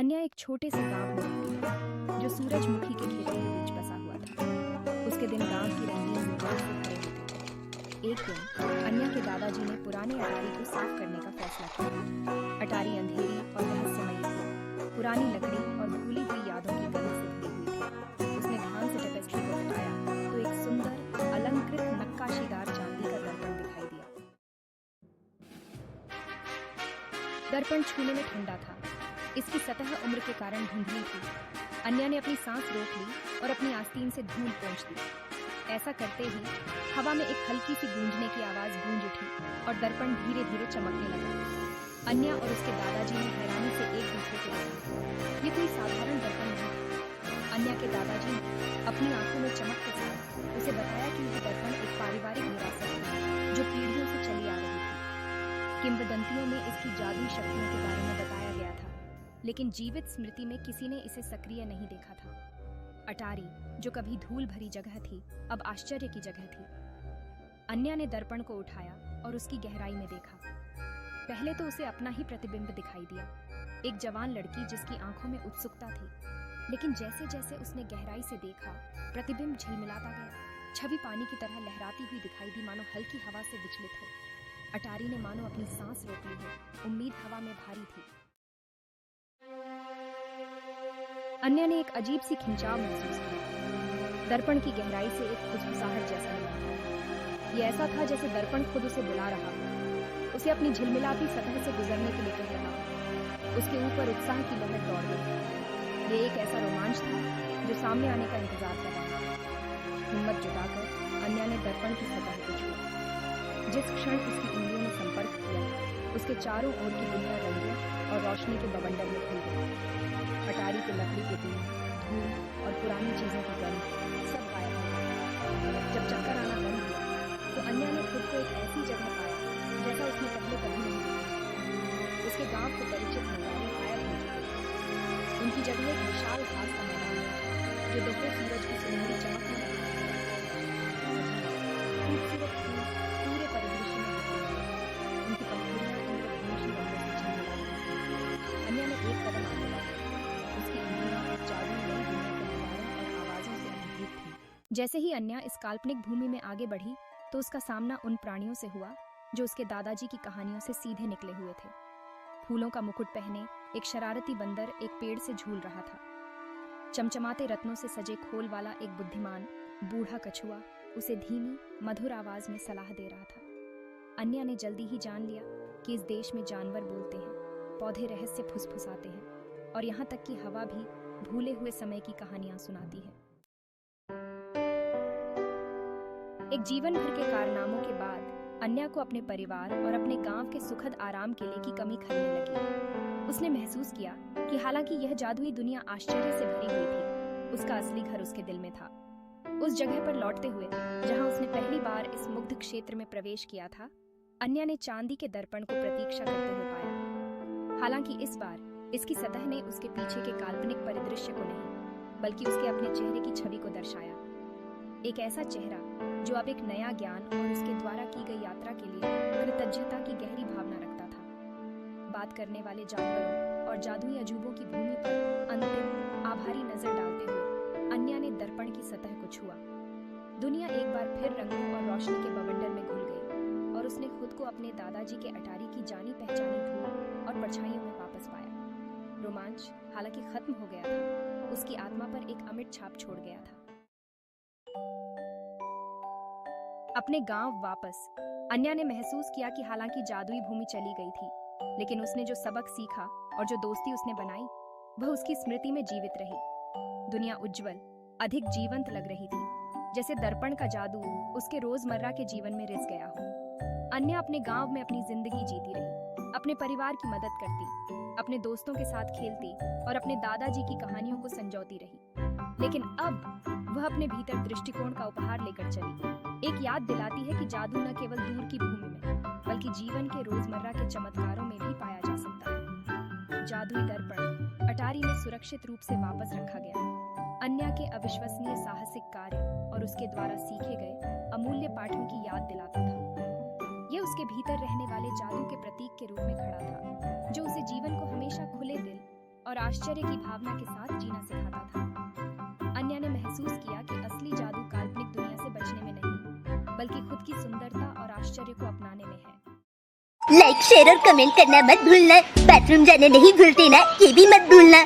अन्या एक छोटे से गांव में रहती है जो सूरजमुखी के खेतों के बीच बसा हुआ था। उसके दिन गांव की रंगीन गुब्बारों से भरे होते थे। एक दिन अन्या के दादाजी ने पुराने अटारी को साफ करने का फैसला किया। अटारी अंधेरी और रहस्यमयी थी, पुरानी लकड़ी और भूली हुई यादों की गंध से भरी हुई थी। उसने ध्यान से टेपेस्ट्री को हटाया तो एक सुंदर अलंकृत नक्काशीदार चांदी का दर्पण दिखाई दिया। दर्पण छूने में ठंडा था, इसकी सतह उम्र के कारण धुंधली थी। अन्या ने अपनी सांस रोक ली और अपनी आस्तीन से धूल पोंछ दी। ऐसा करते ही हवा में एक हल्की सी गूंजने की आवाज गूंज उठी और दर्पण धीरे धीरे चमकने लगा। अन्या और उसके दादाजी ने हैरानी से एक दूसरे को देखा। ये कोई साधारण दर्पण नहीं था। अन्या के दादाजी ने अपनी आंखों में चमक के साथ उसे बताया कि यह दर्पण एक पारिवारिक विरासत है जो पीढ़ियों से चली आ रही थी। किंवदंतियों में इसकी जादुई शक्तियों के बारे में बताया गया था, लेकिन जीवित स्मृति में किसी ने इसे सक्रिय नहीं देखा था। अटारी, जो कभी धूल भरी जगह थी, अब आश्चर्य की जगह थी। अन्या ने दर्पण को उठाया और उसकी गहराई में देखा। पहले तो उसे अपना ही प्रतिबिंब दिखाई दिया, एक जवान लड़की जिसकी आंखों में उत्सुकता थी। लेकिन जैसे जैसे उसने गहराई से देखा, प्रतिबिंब झिलमिलाता गया। छवि पानी की तरह लहराती हुई दिखाई दी, मानो हल्की हवा से विचलित हो। अटारी ने मानो अपनी सांस रोक ली हो, उम्मीद हवा में भारी थी। अन्या ने एक अजीब सी खिंचाव महसूस किया। दर्पण की गहराई से एक फुसफुसाहट जैसा लगा। ये ऐसा था जैसे दर्पण खुद उसे बुला रहा हो, उसे अपनी झिलमिलाती सतह से गुजरने के लिए कह रहा हो। उसके ऊपर उत्साह की लहर दौड़ गई। ये एक ऐसा रोमांच था जो सामने आने का इंतजार कर रहा था। हिम्मत जुटाकर अन्या ने दर्पण की सतह को छुआ। जिस क्षण उसकी उंगलियों ने संपर्क किया, उसके चारों ओर की दुनिया रंगों और रोशनी के बवंडर में खुल गई। अटारी के लकड़ी के बीम, धूल और पुरानी चीजों की गंध सब गायब हो गया। जब चक्कर आना बंद हुआ तो अन्या ने खुद को एक ऐसी जगह पाया जैसा उसने पहले कभी नहीं देखा। उसके गांव के परिचित नजारे गायब हो चुके थे। उनकी जगह एक विशाल घास का मैदान था जो दोपहर सूरज की सुनहरी चमक में खूबसूरत फूल पूरे परिदृश्य में दिखाई दिए। उनकी पंखुड़ियां इंद्रधनुषी रंगों से झिलमिला। अन्या ने एक कदम आगे बढ़ाया। उसकी उंगलियां इस जादुई नई दुनिया के नजारों और आवाजों से अभिभूत थी। जैसे ही अन्या इस काल्पनिक भूमि में आगे बढ़ी तो उसका सामना उन प्राणियों से हुआ जो उसके दादाजी की कहानियों से सीधे निकले हुए थे। फूलों का मुकुट पहने एक शरारती बंदर एक पेड़ से झूल रहा था। चमचमाते रत्नों से सजे खोल वाला एक बुद्धिमान बूढ़ा कछुआ उसे धीमी मधुर आवाज में सलाह दे रहा था। अन्या ने जल्दी ही जान लिया कि इस देश में जानवर बोलते हैं, पौधे रहस्य फुसफुसाते हैं और यहाँ तक कि हवा भी भूले हुए समय की कहानियां सुनाती है। एक जीवन भर के कारनामों के बाद अन्या को अपने परिवार और अपने गांव के सुखद आराम के लिए की कमी खलने लगी। उसने महसूस किया कि हालांकि यह जादुई दुनिया आश्चर्य से भरी हुई थी, उसका असली घर उसके दिल में था। उस जगह पर लौटते हुए जहां उसने पहली बार इस मुग्ध क्षेत्र में प्रवेश किया था, अन्या ने चांदी के दर्पण को प्रतीक्षा करते हुए पाया। हालांकि इस बार इसकी सतह ने उसके पीछे के काल्पनिक परिदृश्य को नहीं, बल्कि उसके अपने चेहरे की छवि को दर्शाया। एक ऐसा चेहरा जो अब एक नया ज्ञान और उसके द्वारा की गई यात्रा के लिए कृतज्ञता की गहरी भावना रखता था। बात करने वाले जानवरों और जादुई अजूबों की भूमि पर अंतिम आभारी नजर डालते हुए अन्या ने दर्पण की सतह को छुआ। दुनिया एक बार फिर रंगों और रोशनी के बवंडर में घुल गई और उसने खुद को अपने दादाजी के अटारी की जानी पहचानी धूल और परछाइयों में वापस पाया। रोमांच हालांकि खत्म हो गया था, उसकी आत्मा पर एक अमिट छाप छोड़ गया था। अपने गांव वापस अन्या ने महसूस किया कि हालांकि जादुई भूमि चली गई थी, लेकिन उसने जो सबक सीखा और जो दोस्ती उसने बनाई वह उसकी स्मृति में जीवित रही। दुनिया उज्जवल, अधिक जीवंत लग रही थी, जैसे दर्पण का जादू उसके रोजमर्रा के जीवन में रिस गया हो। अन्या अपने गांव में अपनी जिंदगी जीती रही, अपने परिवार की मदद करती, अपने दोस्तों के साथ खेलती और अपने दादाजी की कहानियों को संजोती रही। लेकिन अब वह अपने भीतर दृष्टिकोण का उपहार लेकर चली, एक याद दिलाती है कि जादू न केवल दूर की भूमि में बल्कि जीवन के रोजमर्रा के चमत्कारों में भी पाया जा सकता है। जादुई दर्पण अटारी में सुरक्षित रूप से वापस रखा गया। अन्या के अविश्वसनीय साहसिक कार्य और उसके द्वारा सीखे गए अमूल्य पाठों की याद दिलाता था। यह उसके भीतर रहने वाले जादू के प्रतीक के रूप में खड़ा था, जो उसे जीवन को हमेशा खुले दिल और और आश्चर्य की भावना के साथ जीना सिखाता था। अन्या ने महसूस किया कि असली जादू काल्पनिक दुनिया से बचने में नहीं, बल्कि खुद की सुंदरता और आश्चर्य को अपनाने में है। लाइक, शेयर और कमेंट करना मत भूलना। बाथरूम जाना नहीं भूलते ना, ये भी मत भूलना।